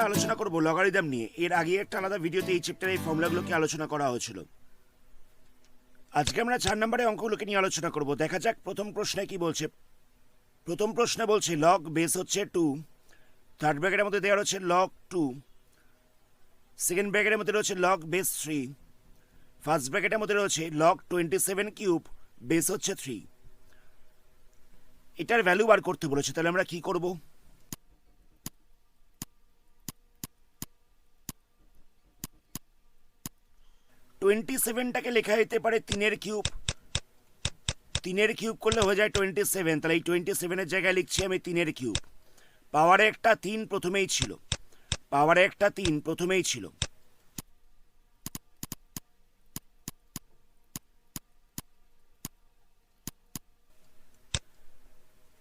আলোচনা করব লগারিদম নিয়ে। এর আগে একটা আলাদা ভিডিওতে এই চ্যাপ্টারে এই ফর্মুলাগুলোকে আলোচনা করা হয়েছিল। আজকে আমরা 4 নম্বরে অঙ্কগুলোকে নিয়ে আলোচনা করব। দেখা যাক প্রথম প্রশ্নে কি বলছে। প্রথম প্রশ্নে বলছে লগ বেস হচ্ছে 2, থার্ড ব্র্যাকেটের মধ্যে দেওয়া রয়েছে লগ 2, সেকেন্ড ব্র্যাকেটের মধ্যে রয়েছে লগ বেস 3, ফার্স্ট ব্র্যাকেটের মধ্যে রয়েছে লগ 27 কিউব বেস হচ্ছে 3। এটার ভ্যালু বার করতে বলেছে, তাহলে আমরা কি করব? টোয়েন্টি-সেভেনটাকে লেখা যেতে পারে 3 কিউব। 3 কিউব করলে হয়ে যায় 27, তাহলে এই 27-এর জায়গায় লিখছি আমি 3 কিউব। পাওয়ারে একটা 3 প্রথমেই ছিল, পাওয়ারে একটা 3 প্রথমেই ছিল।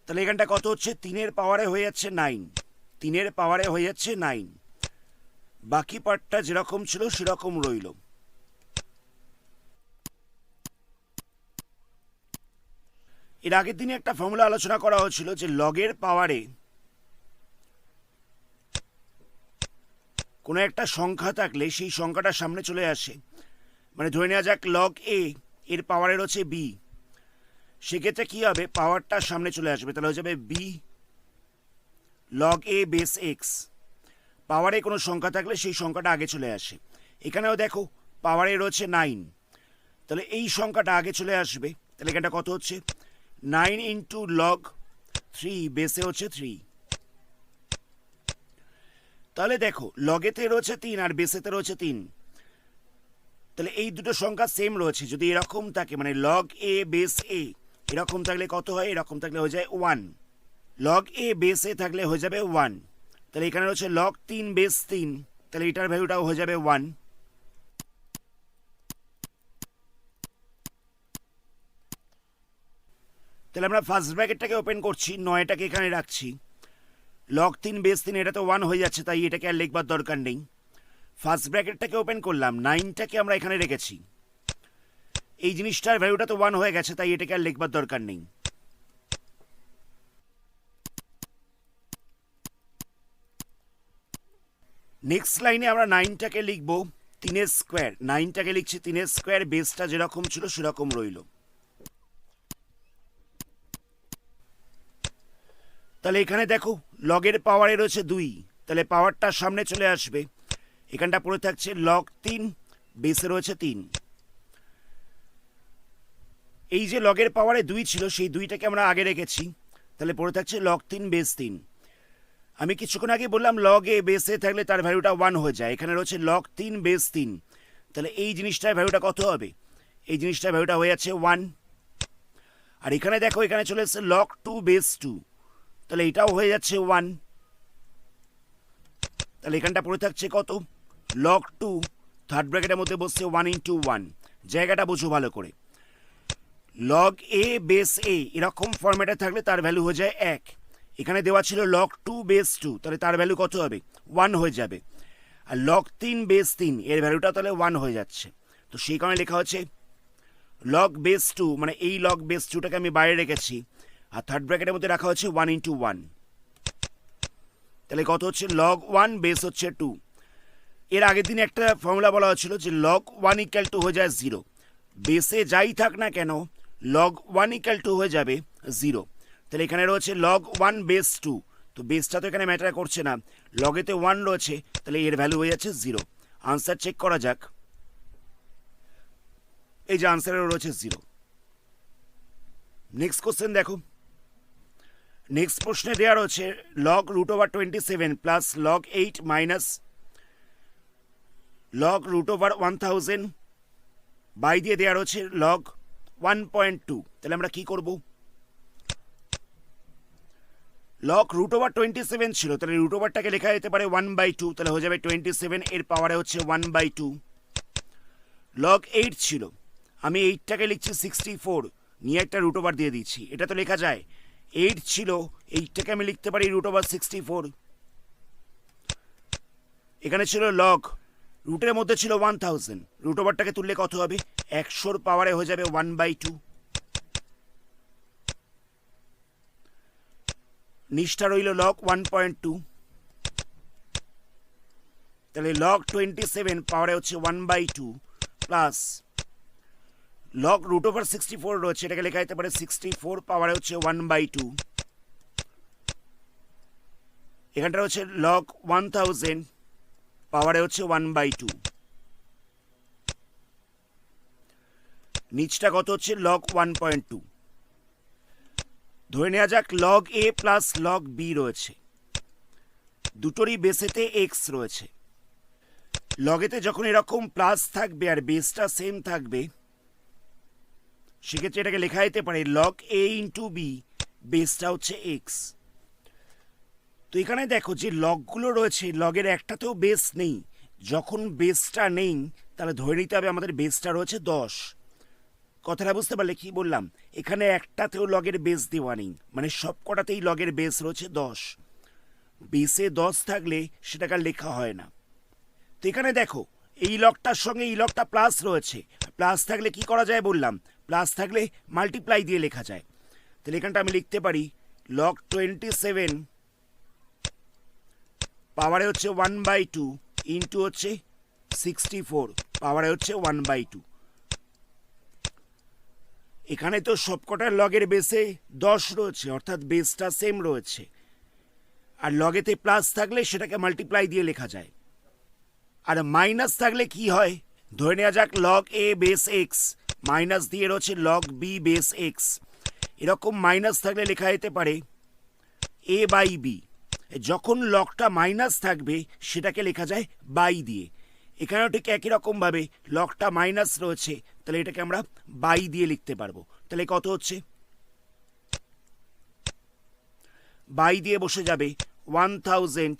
তাহলে এখানটা কত হচ্ছে? 3-এর পাওয়ারে হয়ে যাচ্ছে 9, 3-এর পাওয়ারে হয়ে যাচ্ছে 9। বাকি পার্টটা যেরকম ছিল সেরকম রইল। এর আগের দিনে একটা ফর্মুলা আলোচনা করা হয়েছিল যে লগের পাওয়ারে কোনো একটা সংখ্যা থাকলে সেই সংখ্যাটা সামনে চলে আসে। মানে ধরে নেওয়া যাক লগ এ এর পাওয়ারে রয়েছে বি, সেক্ষেত্রে কি হবে? পাওয়ারটা সামনে চলে আসবে, তাহলে হয়ে যাবে B log a base x. পাওয়ারে কোনো সংখ্যা থাকলে সেই সংখ্যাটা আগে চলে আসে। এখানেও দেখো পাওয়ারে রয়েছে 9, তাহলে এই সংখ্যাটা আগে চলে আসবে। তাহলে এখানটা কত হচ্ছে? 9 ইন্টু লগ 3 বেসে হচ্ছে 3। তাহলে দেখো লগেতে রয়েছে 3 আর বেসেতে রয়েছে 3, তাহলে এই দুটো সংখ্যা সেম রয়েছে। যদি এরকম থাকে মানে লগ এ বেস এ এরকম থাকলে কত হয়? এরকম থাকলে হয়ে যায় 1। লগ এ বেস এ থাকলে হয়ে যাবে 1। তাহলে এখানে রয়েছে লগ 3 বেস 3, তাহলে এটার ভ্যালুটাও হয়ে যাবে 1। তাহলে আমরা ফার্স্ট ব্র্যাকেটটাকে ওপেন করছি, 9টাকে এখানে রাখছি। লগ 3 বেস 3 এটা তো 1 হয়ে যাচ্ছে, তাই এটাকে আর লিখবার দরকার নেই। ফার্স্ট ব্র্যাকেটটাকে ওপেন করলাম, 9টাকে আমরা এখানে রেখেছি। এই জিনিসটার ভ্যালুটা তো 1 হয়ে গেছে, তাই এটাকে আর লিখবার দরকার নেই। নেক্সট লাইনে আমরা 9টাকে লিখব 3 স্কোয়ার। 9টাকে লিখছি 3 স্কোয়ার, বেসটা যেরকম ছিল সেরকম রইল। তাহলে এখানে দেখো লগের পাওয়ারে রয়েছে 2, তাহলে পাওয়ারটা সামনে চলে আসবে। এখানটা পড়ে থাকছে লগ 3 বেসে রয়েছে 3। এই যে লগের পাওয়ারে 2 ছিল সেই 2টাকে আমরা আগে রেখেছি, তাহলে পড়ে থাকছে লগ 3 বেস 3। আমি কিছুক্ষণ আগে বললাম লগ এ বেসে থাকলে তার ভ্যালুটা 1 হয়ে যায়। এখানে রয়েছে লগ 3 বেস 3, তাহলে এই জিনিসটার ভ্যালুটা কত হবে? এই জিনিসটার ভ্যালুটা হয়ে যাচ্ছে 1। আর এখানে দেখো এখানে চলে এসেছে লগ 2 বেস 2, তাহলে এটাও হয়ে যাচ্ছে 1। তাহলে এখানটা পড়ে থাকছে কত? লগ 2 থার্ড ব্র্যাকেটের মধ্যে বসছে 1 ইন্টু 1। জায়গাটা বুঝো ভালো করে। লগ এ বেস এ এরকম ফরম্যাটে থাকলে তার ভ্যালু হয়ে যায় 1। এখানে দেওয়া ছিল লগ 2 বেস 2, তাহলে তার ভ্যালু কত হবে? 1 হয়ে যাবে। আর লগ 3 বেস 3 এর ভ্যালুটা তাহলে 1 হয়ে যাচ্ছে। তো সেই কারণে লেখা হচ্ছে লগ বেস 2, মানে এই লগ বেস 2টাকে আমি বাইরে রেখেছি, আর থার্ড ব্র্যাকেটের মধ্যে রাখা হচ্ছে 1 ইন্টু 1। তাহলে কত হচ্ছে? লগ 1 বেস হচ্ছে 2। এর আগের দিনে একটা ফর্মুলা বলা হচ্ছিল যে লগ 1 ইকুয়াল টু হয়ে যায় 0। বেসে যাই থাক না কেন লগ 1 ইকুয়াল টু হয়ে যাবে 0। তাহলে এখানে রয়েছে লগ 1 বেস 2, তো বেসটা তো এখানে ম্যাটার করছে না, লগেতে 1 রয়েছে, তাহলে এর ভ্যালু হয়ে যাচ্ছে 0। আনসার চেক করা যাক। এই যে আনসারে রয়েছে 0। নেক্সট কোশ্চেন দেখো। নেক্সট প্রশ্নে দেওয়া রয়েছে log root over 27 plus log 8 minus log root over 1000 by দিয়ে দেওয়া রয়েছে লগ 1.2। তাহলে আমরা কি করব? লগ রুট ওভার 27 ছিল, তাহলে রুট ওভারটাকে লেখা যেতে পারে 1/2, তাহলে হয়ে যাবে 27 এর পাওয়ারে হচ্ছে 1/2। লগ 8 ছিল, আমি 8টাকে লিখছি 64, নিয়ে একটা রুট ওভার দিয়ে দিচ্ছি। এটা তো লেখা যায়, 8 ছিল, 8টাকে আমি লিখতে পারি রুট ওভার 64। এখানে ছিল লগ, রুটের মধ্যে ছিল 1000, রুট ওভারটাকে তুললে কত হবে? 100-র পাওয়ারে হয়ে যাবে 1/2। নিচটা রইল লগ 1.2। তাহলে লগ 27 পাওয়ারে হচ্ছে 1/2 প্লাস লগ রুট ওভার 64 রয়েছে, এটাকে লেখা যেতে পারে 64 পাওয়ারে হচ্ছে 1/2। এখানটা হচ্ছে লগ 1000 পাওয়ারে হচ্ছে 1/2। নিচটা কত হচ্ছে লগ 1.2। ধরে নেওয়া যাক লগ এ প্লাস লগ বি রয়েছে, দুটোরই বেসেতে এক্স রয়েছে। লগেতে যখন এরকম প্লাস থাকবে আর বেসটা সেম থাকবে, সেক্ষেত্রে এটাকে লেখা যেতে পারে লগ এ ইন্টু বি, বেসটা হচ্ছে এক্স। তো এখানে দেখো যে লগগুলো রয়েছে, লগের একটাতেও বেস নেই। যখন বেসটা নেই তাহলে ধরে নিতে হবে আমাদের বেসটা রয়েছে 10। কথাটা বুঝতে পারলে কি বললাম? এখানে একটাতেও লগের বেস দেওয়া নেই, মানে সব কটাতেই লগের বেস রয়েছে 10। বেসে 10 থাকলে সেটাকে লেখা হয় না। তো এখানে দেখো এই লগটার সঙ্গে এই লগটা প্লাস রয়েছে, প্লাস থাকলে কি করা যায় বললাম, প্লাস থাকলে মাল্টিপ্লাই দিয়ে লেখা যায়। তাহলে এখানটা আমি লিখতে পারি লগ 27 পাওয়ারে হচ্ছে 1/2 ইন্টু হচ্ছে 64 পাওয়ারে হচ্ছে 1/2। এখানে তো সবকটার লগের বেসে 10 রয়েছে, অর্থাৎ বেসটা সেম রয়েছে। আর লগেতে প্লাস থাকলে সেটাকে মাল্টিপ্লাই দিয়ে লেখা যায়। আর মাইনাস থাকলে কি হয়, ধরে নেওয়া যাক log a base x minus দিয়ে রয়েছে লগ বি বেস এক্স। এরকম মাইনাস থাকলে লেখা যেতে পারে এ বাই বি। যখন লগটা মাইনাস থাকবে সেটাকে লেখা যায় বাই দিয়ে। এখানেও ঠিক একই রকমভাবে লগটা মাইনাস রয়েছে, তাহলে এটাকে আমরা বাই দিয়ে লিখতে পারবো। তাহলে কত হচ্ছে, বাই দিয়ে বসে যাবে 1000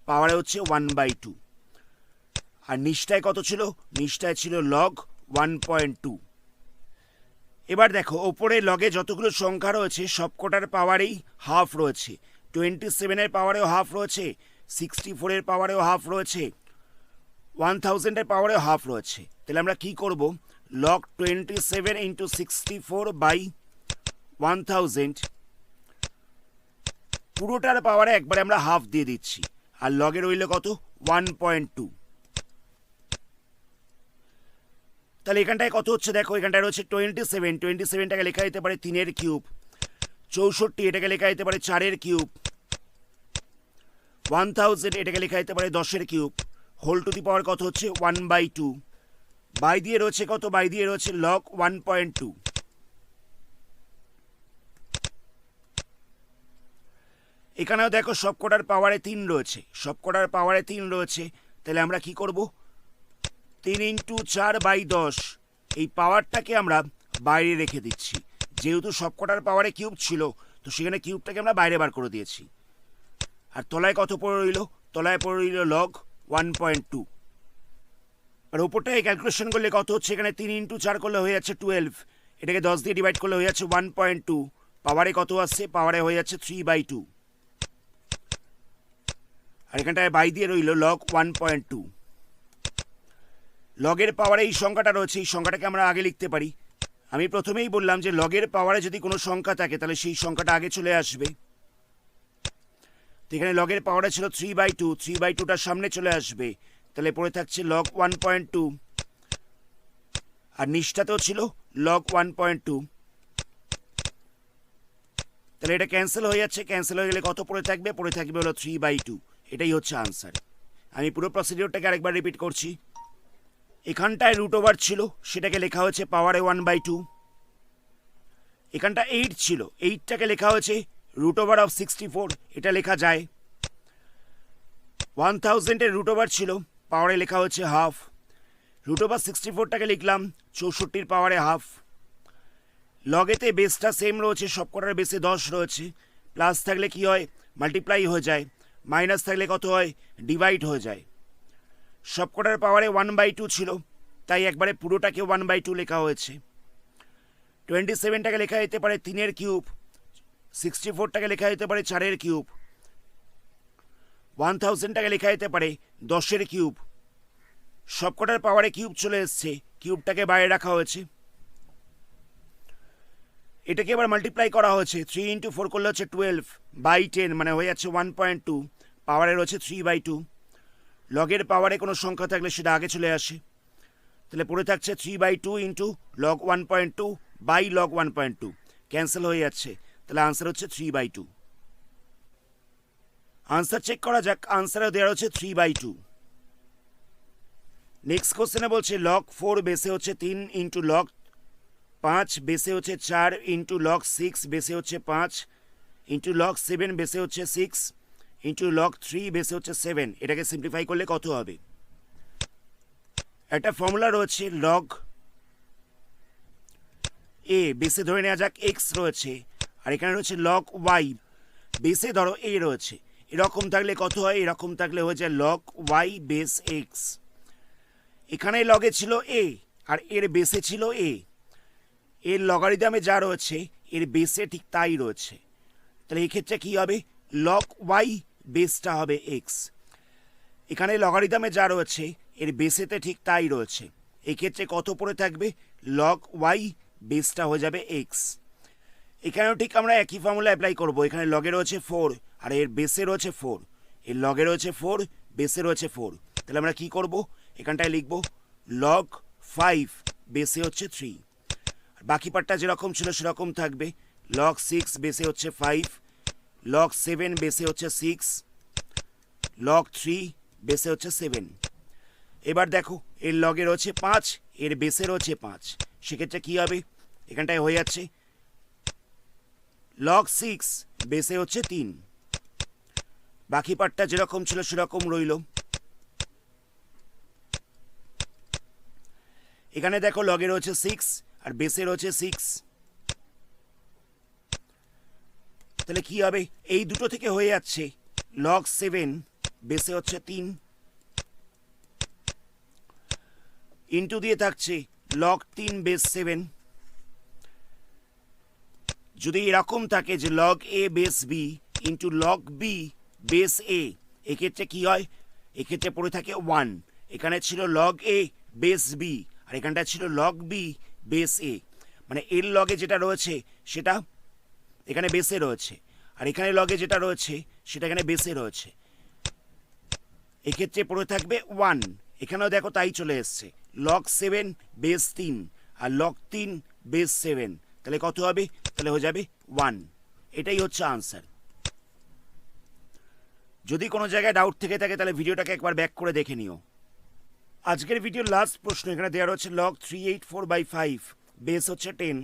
পাওয়ারে হচ্ছে 1/2। আর নিচটায় কত ছিল, নিচটায় ছিল লগ 1.2। এবার দেখো ওপরে লগে যতগুলো সংখ্যা রয়েছে সবকটার পাওয়ারেই হাফ রয়েছে। 27 এর পাওয়ারেও হাফ রয়েছে, 64 এর পাওয়ারেও হাফ রয়েছে, 1000 এর পাওয়ারেও হাফ রয়েছে। তাহলে আমরা কি করব, লগ 27 ইন্টু 64 বাই 1000 পুরোটার পাওয়ারে একবারে আমরা হাফ দিয়ে দিচ্ছি। আর লগের রইল কত, 1.2। তাহলে এখানটায় কত হচ্ছে দেখো, এখানটায় রয়েছে 27, 27টাকে লেখা যেতে পারে 3 এর কিউব। 64 এটাকে লেখা যেতে পারে 4 এর কিউব। 1000 এটাকে লেখা যেতে পারে 10 এর কিউব। হোল টু দি পাওয়ার কত হচ্ছে 1/2। বাই দিয়ে রয়েছে কত, বাই দিয়ে রয়েছে লগ 1.2। এখানেও দেখো সবকটার পাওয়ারে 3 রয়েছে, সবকটার পাওয়ারে 3 রয়েছে। তাহলে আমরা কি করব, 3 ইন্টু 4/10 এই পাওয়ারটাকে আমরা বাইরে রেখে দিচ্ছি। যেহেতু সবকটার পাওয়ারে কিউব ছিল, তো সেখানে কিউবটাকে আমরা বাইরে বার করে দিয়েছি। আর তলায় কত পড়ে রইল, তলায় পড়ে রইল লগ 1.2। আর ওপরটায় ক্যালকুলেশন করলে কত হচ্ছে, এখানে 3 ইন্টু 4 করলে হয়ে যাচ্ছে 12, এটাকে 10 দিয়ে ডিভাইড করলে হয়ে যাচ্ছে 1.2। পাওয়ারে কত আসছে, পাওয়ারে হয়ে যাচ্ছে 3/2। আর এখানটায় বাই দিয়ে রইল লগ 1.2। লগের পাওয়ারে এই সংখ্যাটা রয়েছে, এই সংখ্যাটাকে আমরা আগে লিখতে পারি। আমি প্রথমেই বললাম যে লগের পাওয়ারে যদি কোনো সংখ্যা থাকে তাহলে সেই সংখ্যাটা আগে চলে আসবে। তো এখানে লগের পাওয়ারে ছিল 3/2, 3/2টার সামনে চলে আসবে, তাহলে পড়ে থাকছে লগ 1.2। আর নিচটাতেও ছিল লগ 1.2। তাহলে এটা ক্যান্সেল হয়ে যাচ্ছে, ক্যান্সেল হয়ে গেলে কত পড়ে থাকবে, পড়ে থাকবে হলো 3/2। এটাই হচ্ছে আনসার। আমি পুরো প্রসিডিওরটাকে আরেকবার রিপিট করছি। এখানটায় রুট ওভার ছিল, সেটাকে লেখা হয়েছে পাওয়ারে 1/2। এখানটা 8 ছিল, 8টাকে লেখা হয়েছে রুট ওভার অফ 64, এটা লেখা যায়। 1000 এর রুট ওভার ছিল, পাওয়ারে লেখা হচ্ছে হাফ। রুট ওভার 64টাকে লিখলাম 64 পাওয়ারে হাফ। লগেতে বেসটা সেম রয়েছে, সবকটার বেসে 10 রয়েছে। প্লাস থাকলে কি হয়, মাল্টিপ্লাই হয়ে যায়। মাইনাস থাকলে কত হয়, ডিভাইড হয়ে যায়। সবকটার পাওয়ারে 1/2 ছিল, তাই একবারে পুরোটাকে 1/2 লেখা হয়েছে। 27টাকে লেখা যেতে পারে 3 এর কিউব, 64টাকে লেখা যেতে পারে 4 এর কিউব, 1000টাকে লেখা যেতে পারে 10 এর কিউব। সবকটার পাওয়ারে কিউব চলে এসছে, কিউবটাকে বাইরে রাখা হয়েছে। এটাকে এবার মাল্টিপ্লাই করা হয়েছে, 3 ইন্টু 4 করলে হচ্ছে 12/10, মানে হয়ে যাচ্ছে 1.2। পাওয়ারে রয়েছে 3/2। লগের পাওয়ারে কোনো সংখ্যা থাকলে সেটা আগে চলে আসে। তাহলে পড়ে থাকছে 3/2 into log 1.2 by log 1.2, cancel হয়ে যাচ্ছে। তাহলে আনসার হচ্ছে 3/2। আনসার চেক করা যাক। আনসারে দেওয়া হচ্ছে 3/2। নেক্সট কোশ্চেনে বলছে লগ 4 বেসে হচ্ছে 3 ইন্টু লগ 5 বেসে হচ্ছে 4 ইন্টু লগ 6 বেসে হচ্ছে 5 ইন্টু লগ 7 বেসে হচ্ছে 6 ইন্টু লগ 3 বেসে হচ্ছে 7। এটাকে সিম্পলিফাই করলে কত হবে? একটা ফর্মুলা রয়েছে লগ এ বেসে ধরে নেওয়া যাক এক্স রয়েছে, আর এখানে রয়েছে লগ ওয়াই বেসে ধরো এ রয়েছে। এরকম থাকলে কত হয়? এরকম থাকলে হয়ে যায় লগ ওয়াই বেস এক্স। এখানে লগে ছিল এ আর এর বেসে ছিল এ, এর লগারিদমে যা রয়েছে এর বেসে ঠিক তাই রয়েছে। তাহলে এই ক্ষেত্রে কী হবে? লগ ওয়াই বেসটা হবে এক্স। এখানে লগারিদমে যা রয়েছে এর বেসেতে ঠিক তাই রয়েছে। এই ক্ষেত্রে কত পড়ে থাকবে? লগ ওয়াই বেসটা হয়ে যাবে এক্স। এখানেও ঠিক আমরা একই ফর্মুলা অ্যাপ্লাই করব। এখানে লগে রয়েছে 4 আর এর বেসে রয়েছে 4, এর লগে রয়েছে 4, বেসে রয়েছে 4। তাহলে আমরা কি করব? এখানটায় লিখব লগ 5 বেসে হচ্ছে 3। আর বাকি পার্টটা যেরকম ছিল সেরকম থাকবে। লগ 6 বেসে হচ্ছে 5, লগ 7 বেসে হচ্ছে 6, লগ 3 বেসে হচ্ছে 7। এবার দেখো এর লগে রয়েছে 5, এর বেসে রয়েছে 5। সেক্ষেত্রে কী হবে? এখানটায় হয়ে যাচ্ছে লগ 6 বেসে হচ্ছে 3। বাকি পার্টটা যেরকম ছিল সেরকম রইল। এখানে দেখো লগে রয়েছে 6 আর বেসে রয়েছে 6। তাহলে কি হবে? এই দুটো থেকে হয়ে যাচ্ছে লগ 7 বেসে হচ্ছে 3 ইন্টু দিয়ে থাকছে লগ 3 বেস 7। যদি এরকম থাকে যে log a base b into log b base a, এক্ষেত্রে কি হয়? এক্ষেত্রে পড়ে থাকে 1। এখানে ছিল লগ এ বেস বি আর এখানটা ছিল লগ বি বেস এ, মানে এর লগে যেটা রয়েছে সেটা এখানে বেসে রয়েছে, আর এখানে লগে যেটা রয়েছে সেটা এখানে বেসে রয়েছে। এক্ষেত্রে পড়ে থাকবে 1। এখানেও দেখো তাই চলে এসছে, লগ 7 বেস 3 আর লগ 3 বেস 7। তাহলে কত হবে? তাহলে হয়ে যাবে 1। এটাই হচ্ছে আনসার। যদি কোনো জায়গায় ডাউট থেকে থাকে তাহলে ভিডিওটাকে একবার ব্যাক করে দেখে নিও। আজকের ভিডিওর লাস্ট প্রশ্ন এখানে দেওয়া হচ্ছে লগ 384/5 বেস হচ্ছে 10,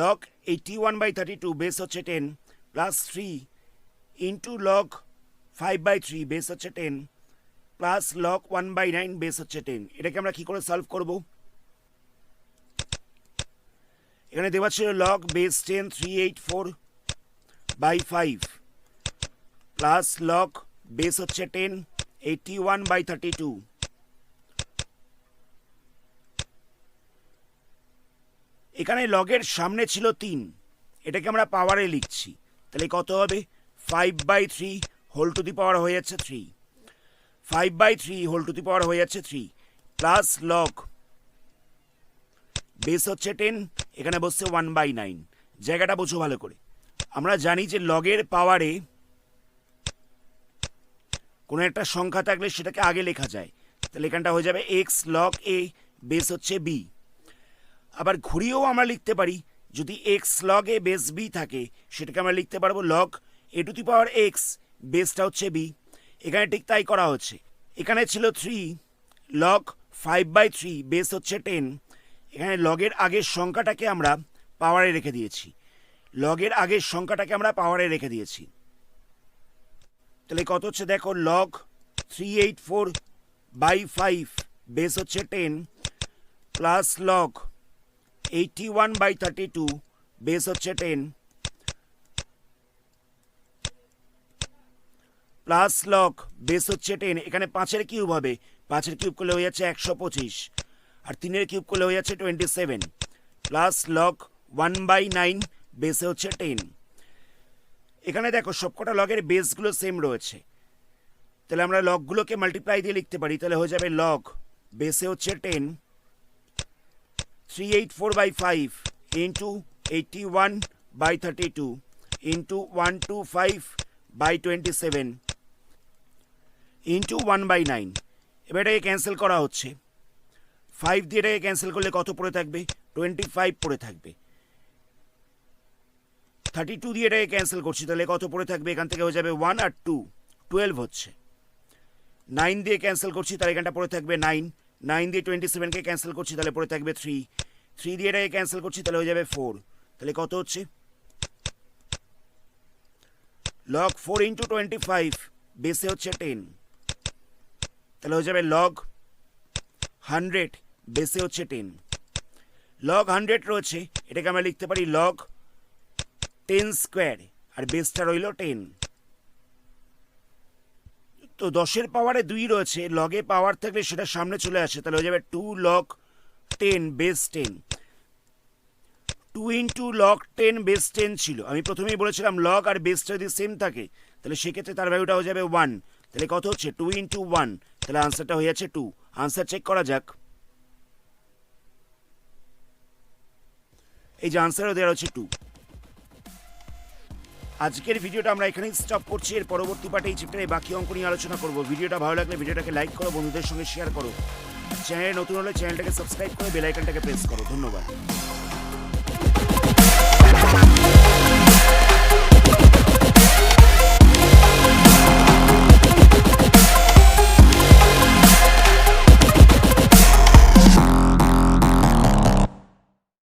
লগ 81/32 বেস হচ্ছে 10 প্লাস 3 ইন্টু লগ 5/3 বেস হচ্ছে 10 প্লাস লগ 1/9 বেস হচ্ছে 10। এটাকে আমরা কি করে সলভ করব? এখানে দেওয়া ছিল log base 10 384/5 plus log base হচ্ছে 10 81/32। এখানে লগের সামনে ছিল 3, এটাকে আমরা পাওয়ারে লিখছি। তাহলে কত হবে? 5/3 হোল টু দি পাওয়ার হয়ে যাচ্ছে 3, 5/3 হোল টু দি পাওয়ার হয়ে যাচ্ছে 3 প্লাস লগ বেস হচ্ছে 10, এখানে বসছে 1/9। জায়গাটা বোঝো ভালো করে। আমরা জানি যে লগের পাওয়ারে কোনো একটা সংখ্যা থাকলে সেটাকে আগে লেখা যায়। তাহলে এখানটা হয়ে যাবে এক্স লগ এ বেস হচ্ছে বি। আবার ঘুরিয়েও আমরা লিখতে পারি, যদি x log a base B থাকে সেটাকে আমরা লিখতে পারবো log A to the power x বেসটা হচ্ছে বি। এখানে ঠিক তাই করা হচ্ছে। এখানে ছিল 3 লগ 5/3 বেস হচ্ছে 10। এখানে লগের আগের সংখ্যাটাকে আমরা পাওয়ারে রেখে দিয়েছি, লগের আগের সংখ্যাটাকে আমরা পাওয়ারে রেখে দিয়েছি। তাহলে কত হচ্ছে দেখো, লগ 384/5 বেস হচ্ছে 10 প্লাস লগ 81/32 বেস হচ্ছে 10 প্লাস লগ বেস হচ্ছে 10। এখানে 5-এর কিউব হবে, 5-এর কিউব করলে হয়ে যাচ্ছে 125 আর 3-এর কিউব করলে হয়ে যাচ্ছে 27 প্লাস লগ 1/9 বেসে হচ্ছে 10। এখানে দেখো সবকটা লগের বেসগুলো সেম রয়েছে, তাহলে আমরা লগগুলোকে মাল্টিপ্লাই দিয়ে লিখতে পারি। তাহলে হয়ে যাবে লগ বেসে হচ্ছে 10 384/5 ইন্টু 81/32 ইন্টু 125/27 ইন্টু 1/9। এবার এটাকে ক্যান্সেল করা হচ্ছে। 5 দিয়ে এটাকে ক্যান্সেল করলে কত পড়ে থাকবে? 25 পড়ে থাকবে। 32 দিয়ে এটাকে ক্যান্সেল করছি, তাহলে কত পড়ে থাকবে? এখান থেকে হয়ে যাবে 1 আর 2, 12 হচ্ছে। 9 দিয়ে ক্যান্সেল করছি, তাহলে এখানটা পড়ে থাকবে 9। 9 দিয়ে 27কে ক্যান্সেল করছি, তাহলে পড়ে থাকবে 3। 3 দিয়ে এটাকে ক্যান্সেল করছি, তাহলে হয়ে যাবে 4। তাহলে কত হচ্ছে? লগ 4 ইন্টু 25 বেসে হচ্ছে 10, তাহলে হয়ে যাবে লগ 100 বেসে হচ্ছে 10। লগ 100 রয়েছে, এটাকে আমরা লিখতে পারি লগ 10 স্কোয়ার, আর বেসটা রইল 10। তো 10-এর পাওয়ারে 2 রয়েছে, লগে পাওয়ার থাকলে সেটা সামনে চলে আসে, তাহলে হয়ে যাবে 2 log 10 base 10। 2 into log 10 base 10 ছিল। আমি প্রথমেই বলেছিলাম লগ আর বেসটা যদি সেম থাকে তাহলে সেক্ষেত্রে তার ভ্যালুটা হয়ে যাবে 1। তাহলে কত হচ্ছে? 2 ইন্টু 1, তাহলে আনসারটা হয়ে যাচ্ছে 2। আনসার চেক করা যাক। এই যে আনসারও দেওয়া হচ্ছে 2। আজকের ভিডিওটা আমরা এখানেই স্টপ করছি। এর পরবর্তী পার্টে এই চ্যাপ্টারে বাকি অঙ্ক নিয়ে আলোচনা করব। ভিডিওটা ভালো লাগলে ভিডিওটাকে লাইক করো, বন্ধুদের সঙ্গে শেয়ার করো। চ্যানেলে নতুন হলে চ্যানেলটাকে সাবস্ক্রাইব করে বেল আইকনটাকে প্রেস করো। ধন্যবাদ।